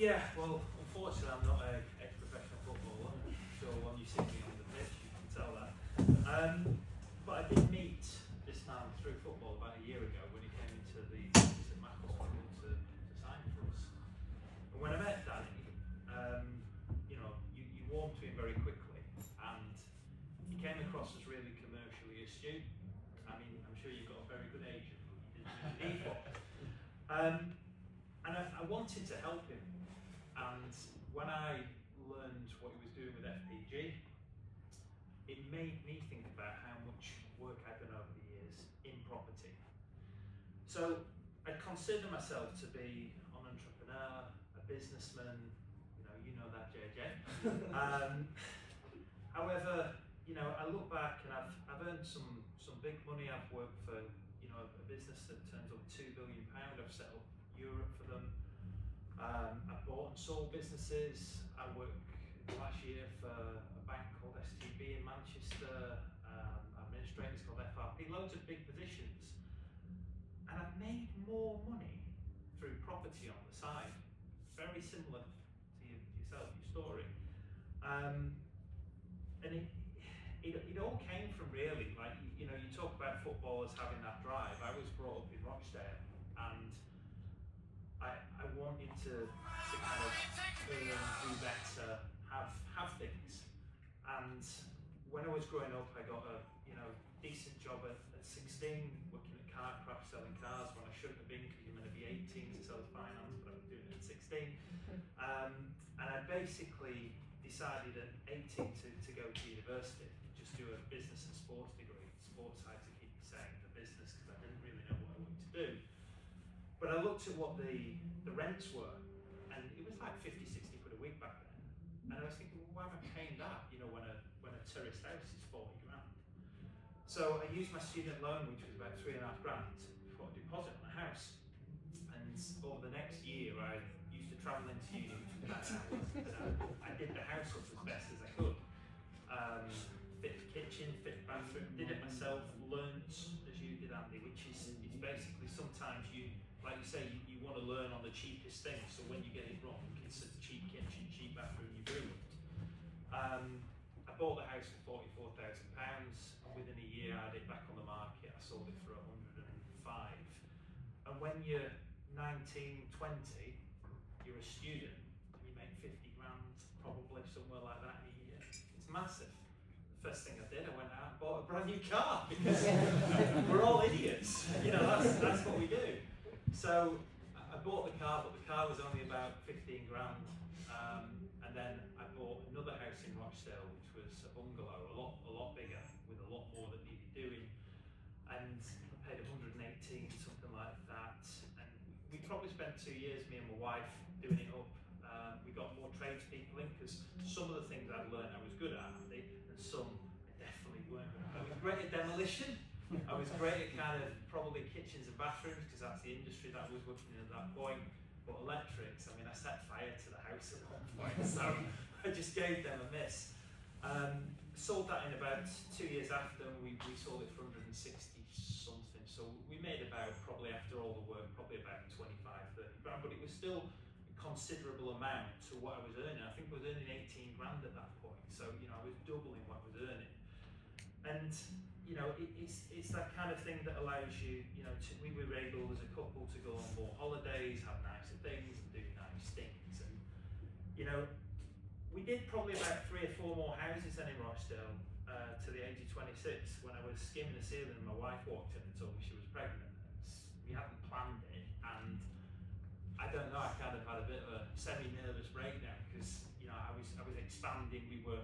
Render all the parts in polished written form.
Yeah, well, unfortunately, I'm not a ex-professional footballer. So when you see me on the pitch, you can tell that. But I did meet this man through football about a year ago when he came into the office at Macclesfield to sign for us. And when I met Danny, you warmed to him very quickly, and he came across as really commercially astute. I mean, I'm sure you've got a very good agent, but you didn't really need one. And I wanted to help him. And when I learned what he was doing with FpPG, it made me think about how much work I'd done over the years in property. So I consider myself to be an entrepreneur, a businessman. You know that, JJ. However, I look back and I've earned some big money. I've worked for a business that turns up £2 billion. I've set up Europe for them. I've bought and sold businesses. I worked last year for a bank called STB in Manchester. Administrators called FRP. Loads of big positions, and I've made more money through property on the side. Very similar to yourself, your story. And it all came from really, like, you talk about footballers having that drive. I was brought up in Rochdale, and I wanted to kind of earn, do better, have things. And when I was growing up, I got a decent job at 16, working at Carcraft, selling cars when I shouldn't have been, because you're meant to be 18 to sell finance, but I was doing it at 16. And I basically decided at 18 to go to university, just do a business and sports degree. Sports had to keep me sane, the business, because I didn't really know what I wanted to do. But I looked at what the rents were, and it was like 50, 60 quid a week back then. And I was thinking, well, why am I paying that? When a terraced house is 40 grand. So I used my student loan, which was about 3.5 grand, for a deposit on a house. And over the next year, I used to travel into uni, which was about an hour. I did the house up as best as I could. Fit the kitchen, fit the bathroom, did it myself, learnt as you did, Andy, which is basically sometimes like you say, you want to learn on the cheapest thing, so when you get it wrong, it's a cheap kitchen, cheap bathroom, you've ruined. I bought the house for £44,000, and within a year I had it back on the market. I sold it for 105. And when you're 19, 20, you're a student, and you make 50 grand, probably somewhere like that in a year. It's massive. The first thing I did, I went out and bought a brand new car, because we're all idiots. That's what we do. So I bought the car, but the car was only about 15 grand. And then I bought another house in Rochdale, which was a bungalow, a lot bigger, with a lot more that needed doing. And I paid 118, something like that. And we probably spent 2 years, me and my wife, doing it up. We got more tradespeople in, because some of the things I'd learned I was good at, and some I definitely weren't. I was great at demolition. I was great at kind of probably kitchens and bathrooms, because that's the industry that I was working in at that point. But electrics, I set fire to the house at one point, so I just gave them a miss. Sold that in about 2 years after, and we sold it for 160 something. So we made about, probably after all the work, probably about 25, 30 grand, but it was still a considerable amount to what I was earning. I think I was earning 18 grand at that point, so I was doubling what I was earning. And it's that kind of thing that allows you, we were able as a couple to go on more holidays, have nicer things, and do nice things. And we did probably about 3 or 4 more houses then in Rochdale to the age of 26, when I was skimming the ceiling and my wife walked in and told me she was pregnant. We hadn't planned it, and I don't know, I kind of had a bit of a semi-nervous breakdown, because I was expanding. We were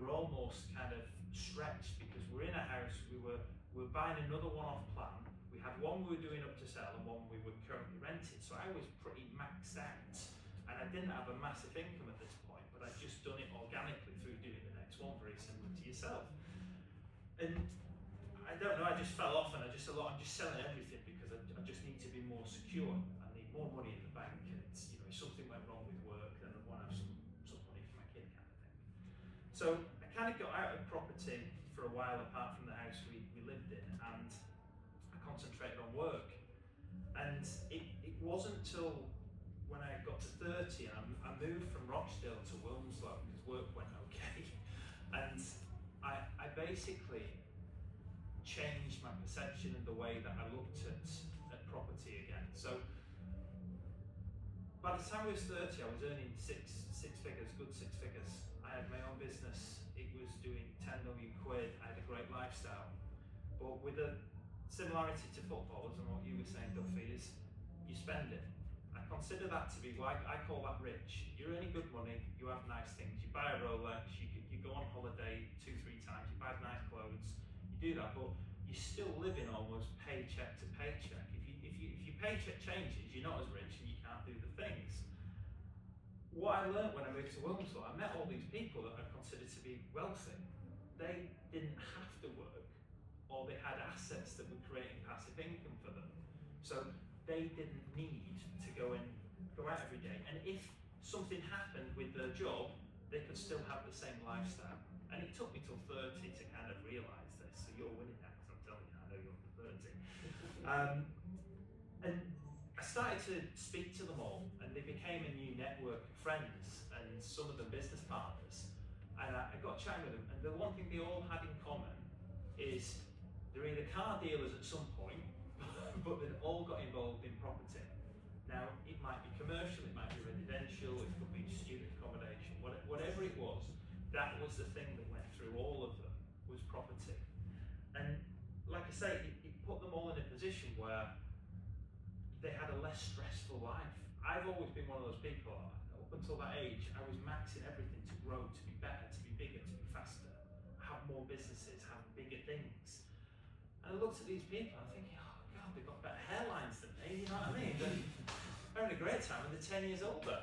almost kind of stretched, because we're in a house, we were buying another one off plan. We had one we were doing up to sell and one we were currently renting, so I was pretty maxed out, and I didn't have a massive income at this point, but I'd just done it organically through doing the next one, very similar to yourself. And I don't know, I just fell off, and I'm just selling everything, because I just need to be more secure. I need more money in the bank, and if something went wrong with work, then I want to have some money for my kid, kind of thing. So I kind of got out of property for a while, apart from the house we lived in, and I concentrated on work. And it wasn't till when I got got to 30 and I moved from Rochdale to Wilmslow because work went okay. And I basically changed my perception of the way that I looked at property again. So by the time I was 30, I was earning six figures, good six figures. I had my own business. It was doing 10 million quid. I had a great lifestyle. But with a similarity to footballers and what you were saying, Duffy, is you spend it. I consider that to be, well, I call that rich. You're earning good money, you have nice things. You buy a Rolex, you go on holiday 2-3 times, you buy nice clothes, you do that, but you're still living almost paycheck to paycheck. If your paycheck changes, you're not as rich and you can't do the things. What I learned when I moved to Wilmslow, I met all these people that I considered to be wealthy. They didn't have to work, or they had assets that were creating passive income for them. So they didn't need to go out every day. And if something happened with their job, they could still have the same lifestyle. And it took me till 30 to kind of realise this. So you're winning that, because I'm telling you, I know you're under 30. And I started to speak to them all, and they became a new network of friends, and some of them business partners. And I got chatting with them, and the one thing they all had in common is they're either car dealers at some point, but they'd all got involved in property. Now, it might be commercial, it might be residential, it could be student accommodation, whatever it was, that was the thing that went through all of them, was property. And like I say, it put them all in a position where they had a less stressful life. I've always been one of those people, up until that age, I was maxing everything to grow, to be better, to be bigger, to be faster, have more businesses, have bigger things. And I looked at these people and I'm thinking, oh God, they've got better hairlines than me, you know what I mean? They're having a great time and they're 10 years older.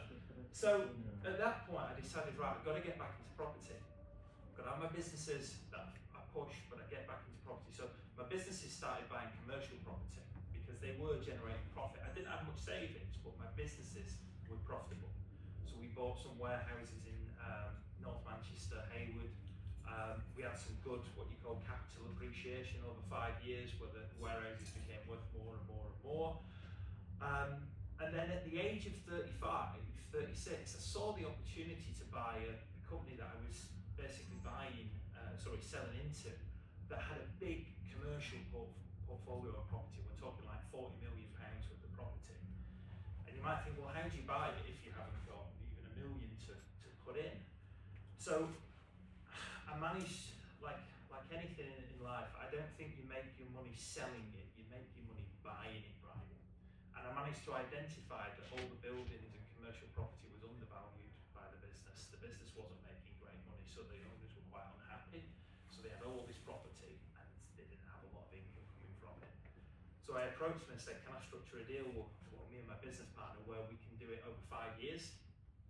So at that point I decided, right, I've got to get back into property. I've got to have my businesses that I push, but I get back into property. So my businesses started buying commercial property because they were generating profit. I didn't have much savings, but my businesses were profitable. So we bought some warehouses in North Manchester, Haywood. We had some good, what you call capital appreciation over 5 years, where the warehouses became worth more and more and more. And then at the age of 35, 36, I saw the opportunity to buy a company that I was basically selling into, that had a big commercial portfolio of property. We're talking like £40 million worth of property. And you might think, well, how do you buy it if you haven't got even £1 million to put in? So I managed, like anything in life, I don't think you make your money selling it, you make your money buying it, Brian. And I managed to identify that all the buildings and commercial property was undervalued by the business. The business wasn't making great money, so the owners were quite unhappy. So they had all this property and they didn't have a lot of income coming from it. So I approached them and said, can I structure a deal with me and my business partner where we can do it over 5 years?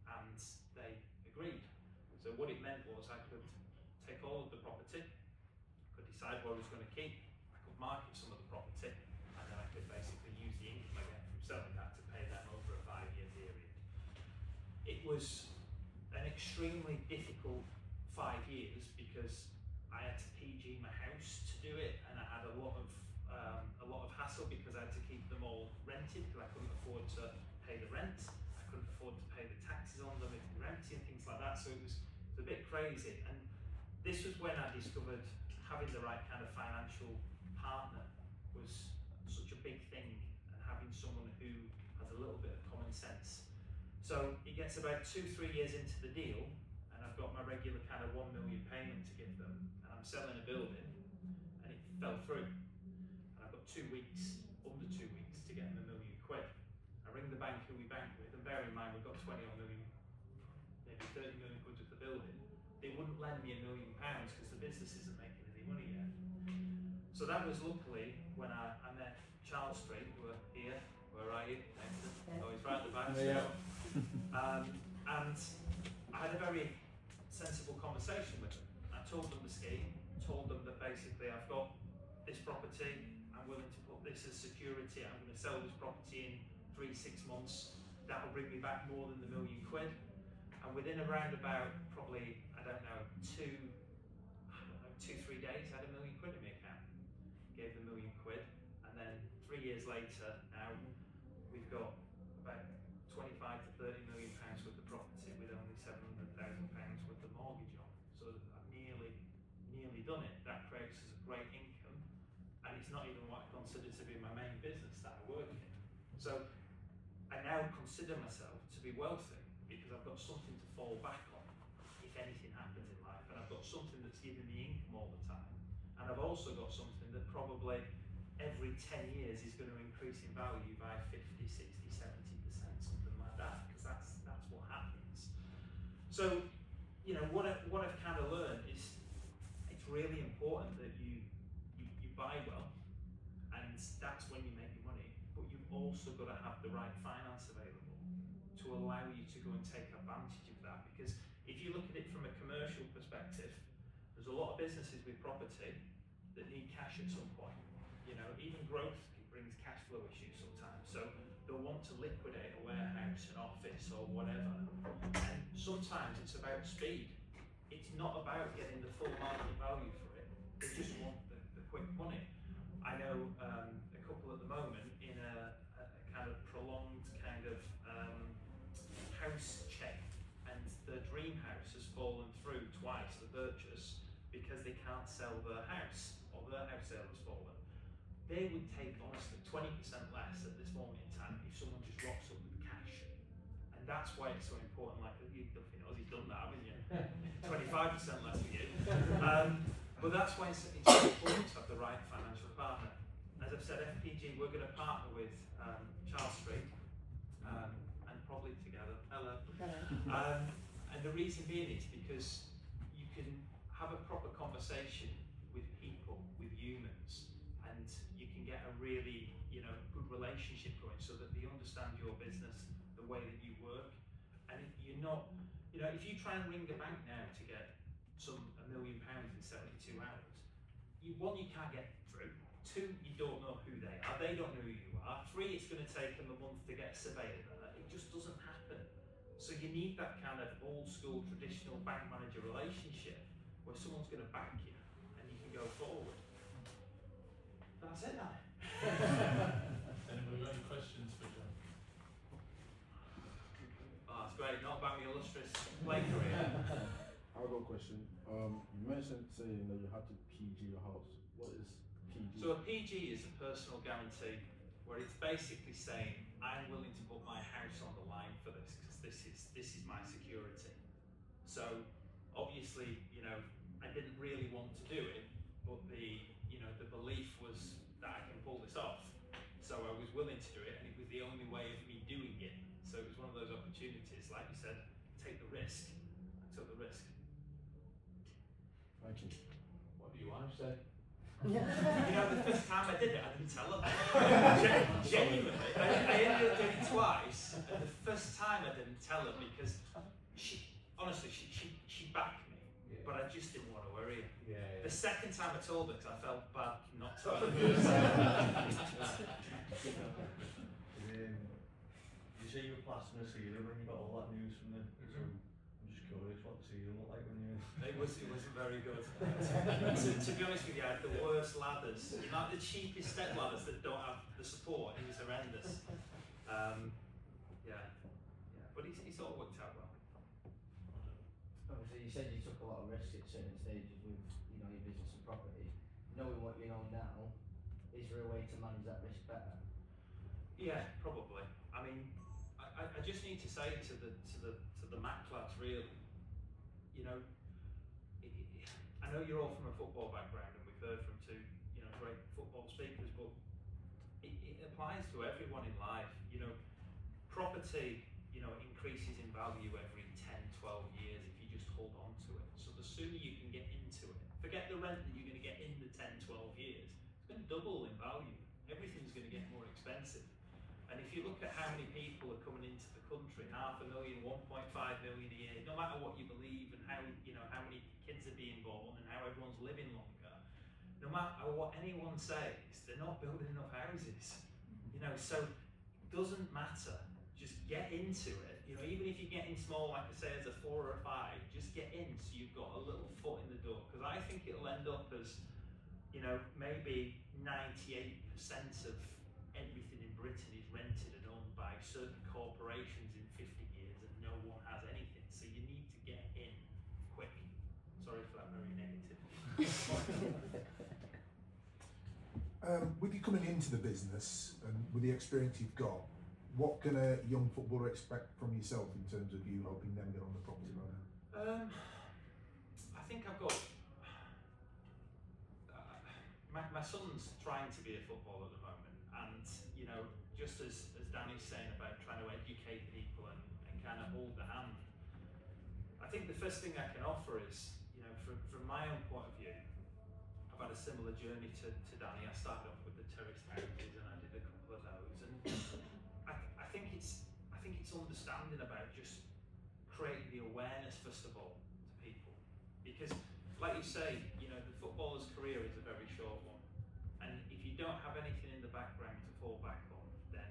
And they agreed. So what it meant was I could take all of the property, could decide what I was going to keep, I could market some of the property, and then I could basically use the income I get from selling that to pay them over a 5-year period. It was an extremely difficult 5 years because I had to PG my house to do it, and I had a lot of hassle because I had to keep them all rented because I couldn't afford to pay the rent, I couldn't afford to pay the taxes on them if they were empty and things like that. So it was a bit crazy. And this was when I discovered having the right kind of financial partner was such a big thing, and having someone who has a little bit of common sense. So it gets about 2-3 years into the deal, and I've got my regular kind of 1 million payment to give them, and I'm selling a building, and it fell through. And I've got 2 weeks, under 2 weeks, to get them £1 million. I ring the bank who we bank with, and bear in mind we've got 20 odd million, maybe 30 million quid of the building. They wouldn't lend me £1 million because the business isn't making any money yet. So that was luckily when I met Charles Street, who are here. Where are you? Excellent. Oh, he's right at the back. And I had a very sensible conversation with them. I told them the scheme, told them that basically I've got this property, I'm willing to put this as security, I'm going to sell this property in 3-6 months. That'll bring me back more than the £1 million. And within around about probably, I don't know, 2-3 days, I had £1 million in my account. Gave them £1 million, and then 3 years later, now we've got about 25 to 30 now consider myself to be wealthy because I've got something to fall back on if anything happens in life, and I've got something that's giving me income all the time, and I've also got something that probably every 10 years is going to increase in value by 50, 60, 70%, something like that, because that's what happens. So, you know, what I've kind of learned is it's really important that you buy well, and that's when you make your money, but you've also got to have the right finance available to allow you to go and take advantage of that. Because if you look at it from a commercial perspective, there's a lot of businesses with property that need cash at some point. You know, even growth brings cash flow issues sometimes. So they'll want to liquidate a warehouse, an office, or whatever. And sometimes it's about speed. It's not about getting the full market value for it. They just want the quick money. I know a couple at the moment in a kind of prolonged kind of house chain, and the dream house has fallen through twice, the purchase, because they can't sell their house, or their house sale has fallen. They would take, honestly, 20% less at this moment in time if someone just rocks up with cash. And that's why it's so important, like, you've done that, haven't you? 25% less for you. But that's why it's so important to have the right financial partner. As I've said, FpPG, we're going to partner with Charles Street, and probably together. Hello. And the reason being is because you can have a proper conversation with people, with humans, and you can get a really, good relationship going so that they understand your business, the way that you work. And if you're not, if you try and ring the bank now to get £1 million in 72 hours, one, you can't get through. Two, you don't know who they are. They don't know who you are. Three, it's going to take them a month to get a surveyor there. It just doesn't happen. So you need that kind of old school, traditional bank manager relationship where someone's going to back you and you can go forward. That's it, now. Anyone got any questions for Jon? Oh, that's great. Not about my illustrious play career. I've got a question. You mentioned saying that you had to PG your house. What is PG? So a PG is a personal guarantee, where it's basically saying I'm willing to put my house on the line for this because this is my security. So obviously, I didn't really want to do it, but the belief was that I can pull this off. So I was willing to do it, and it was the only way of me doing it. So it was one of those opportunities, like you said, take the risk. I took the risk. Thank you. What do you want to say? The first time I did it, I didn't tell her. Genuinely, I ended up doing it twice, and the first time I didn't tell her because she backed me, but I just didn't want to worry her. Yeah. The second time I told her because I felt bad not telling her. You say you were plastering a ceiling when you got all that news from them. So I'm just curious what the ceiling looked like when you. It wasn't very good. to be honest with you, I had the worst ladders. Like the cheapest step ladders that don't have the support. It was horrendous. But it's all worked out well. Obviously, you said you took a lot of risk at certain stages with, your business and property. Knowing what you know now, is there a way to manage that risk better? Yeah, probably. I mean, I just need to say to the Mac lads, really, I know you're all from a football background, and we've heard from two, great football speakers, but it applies to everyone in life. Property, increases in value every 10, 12 years if you just hold on to it. So the sooner you can get into it, forget the rent that you're going to get in the 10, 12 years, it's going to double in value. Everything's going to get more expensive. And if you look at how many people are coming into the country, 500,000, 1.5 million a year, no matter what you believe and how many kids are being born and how everyone's living longer, no matter what anyone says, they're not building enough houses. So it doesn't matter. Just get into it. Even if you're getting small, like I say, as a 4 or a 5, just get in so you've got a little foot in the door. Because I think it'll end up as, maybe 98% of everything in Britain is rented and owned by certain corporations in 50 years and no one has anything. So you need to get in quick. Sorry for that very negative. With you coming into the business and with the experience you've got, what can a young footballer expect from yourself in terms of you helping them get on the property ladder? I think I've got. My son's trying to be a footballer at the moment, and just as Danny's saying about trying to educate people and kind of hold the hand, I think the first thing I can offer is, from my own point of view, I've had a similar journey to Danny. I started off with the terraced houses and I did a couple of those, and I think it's understanding about just creating the awareness first of all to people, because like you say, the footballer's career is a very short one, and if you don't have anything in the background to fall back on, then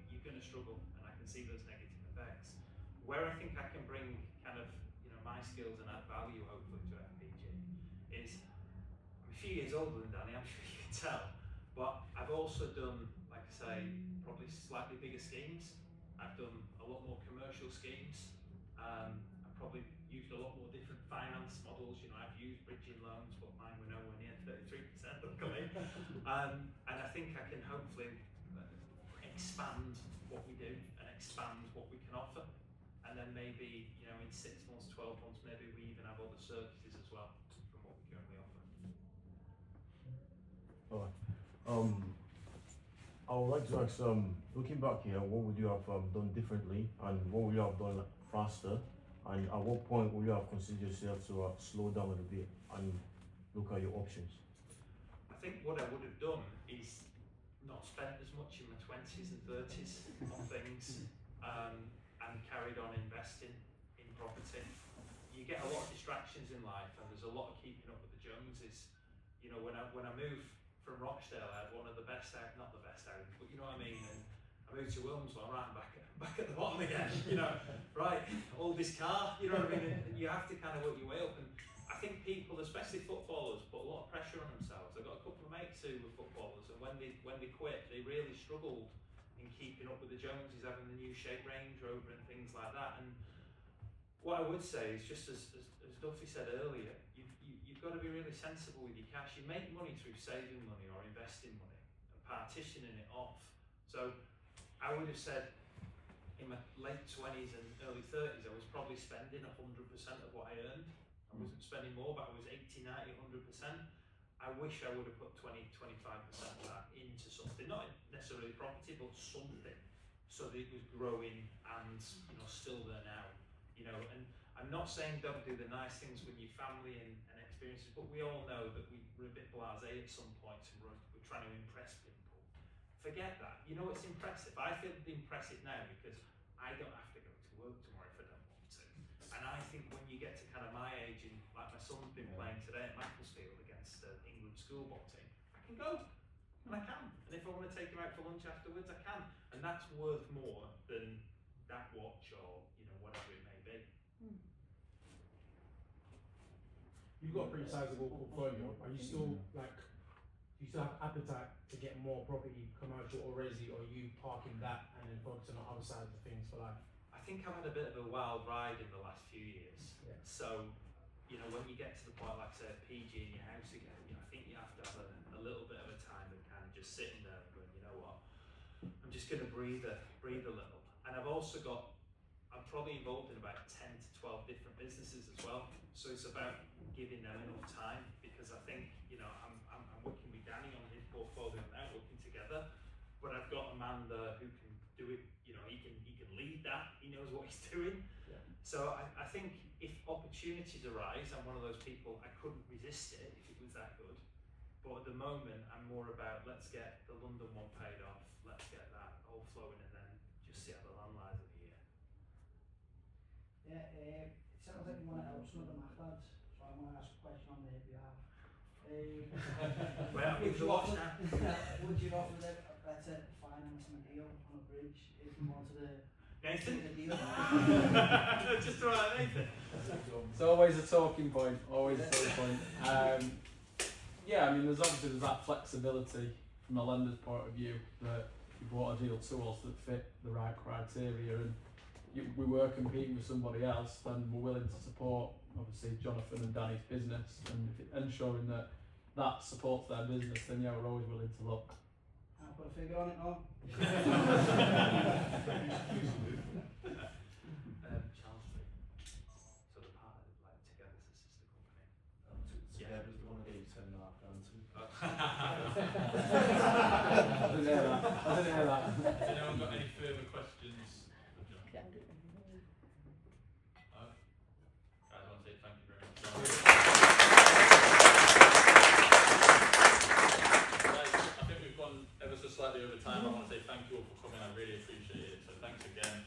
you're going to struggle, and I can see those negative effects. Where I think I can bring kind of my skills and add value hopefully to FpPG is, I'm a few years older than Danny, I'm sure you can tell, but I've also done, like I say, probably slightly bigger schemes. I've done a lot more commercial schemes. I've probably used a lot more different finance models. I've used bridging loans, but mine were nowhere near 33%, luckily. And I think I can hopefully expand what we do and expand what we can offer. And then maybe, in 6 months, 12 months, maybe we even have other services as well from what we currently offer. I would like to ask, looking back here, what would you have done differently, and what would you have done faster, and at what point would you have considered yourself to slow down a little bit and look at your options? I think what I would have done is not spent as much in my 20s and 30s on things, and carried on investing in property. You get a lot of distractions in life, and there's a lot of keeping up with the Joneses. When I moved from Rochdale, I had one of the best not the best houses, but you know what I mean. And I moved to Wilmslow, right back at the bottom again. Right, all this car, you know what I mean. And you have to kind of work your way up. And I think people, especially footballers, put a lot of pressure on themselves. I've got a couple of mates who were footballers, and when they quit, they really struggled in keeping up with the Joneses, having the new shape Range Rover and things like that. And what I would say is, just as Duffy said earlier, you've got to be really sensible with your cash. You make money through saving money or investing money and partitioning it off. So I would have said in my late 20s and early 30s, I was probably spending 100% of what I earned. I wasn't spending more, but I was 80, 90, 100%. I wish I would have put 20, 25% of that into something, not necessarily property, but something, so that it was growing and still there now. And I'm not saying don't do the nice things with your family and experiences, but we all know that we're a bit blasé at some point, and we're trying to impress people. Forget that. It's impressive. I feel impressive now because I don't have to go to work tomorrow if I don't want to. And I think when you get to kind of my age, and like my son's been playing today at Macclesfield against the England schoolboy team, I can go, and I can. And if I want to take him out for lunch afterwards, I can. And that's worth more than that watch or whatever it may be. You've got a pretty sizable portfolio. Are you still do you still have appetite to get more property, commercial or resi, or are you parking that and then focusing on other sides of things for life? I think I've had a bit of a wild ride in the last few years. Yeah. So, when you get to the point, like say, PG in your house again, I think you have to have a little bit of a time of kind of just sitting there and going, you know what, I'm just going to breathe a little. And I'm probably involved in about 10 to 12 different businesses as well. So it's about giving them enough time, because I think, I'm working with Danny on his portfolio now, working together, but I've got Amanda who can do it, he can lead that, he knows what he's doing. Yeah. So I think if opportunities arise, I'm one of those people, I couldn't resist it if it was that good. But at the moment, I'm more about, let's get the London one paid off, let's get that all flowing, and then just see how the land lies over here. Yeah, it sounds like you want to help some of the math lads, so I want to ask a question on their behalf. Well, would you offer now. would you offer them a better financing deal on a bridge if you wanted to Nathan? take a deal? Just throw that Nathan. It's always a talking point, always a talking point. Yeah, there's obviously that flexibility from a lender's point of view, that if you brought a deal to us that fit the right criteria, and we were competing with somebody else, then we're willing to support, obviously, Jonathan and Danny's business, and ensuring that supports their business, then yeah, we're always willing to look. Can't put a figure on it, no. Charles Street. So the part like together as a sister company. Yeah, it was the one I gave you 10.5 grand to. I didn't hear that. Has anyone got any further questions for John? No? Guys, I want to say thank you very much. Guys, I think we've gone ever so slightly over time. I want to say thank you all for coming. I really appreciate it. So thanks again.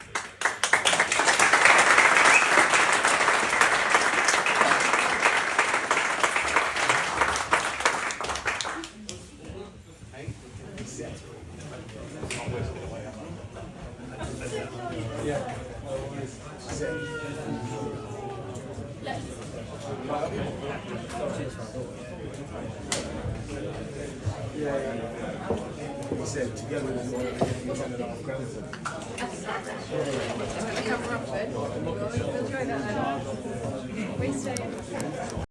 Yeah. He said together we're going to get 10.5 grand. Cover up it. We'll enjoy that then. We stay in.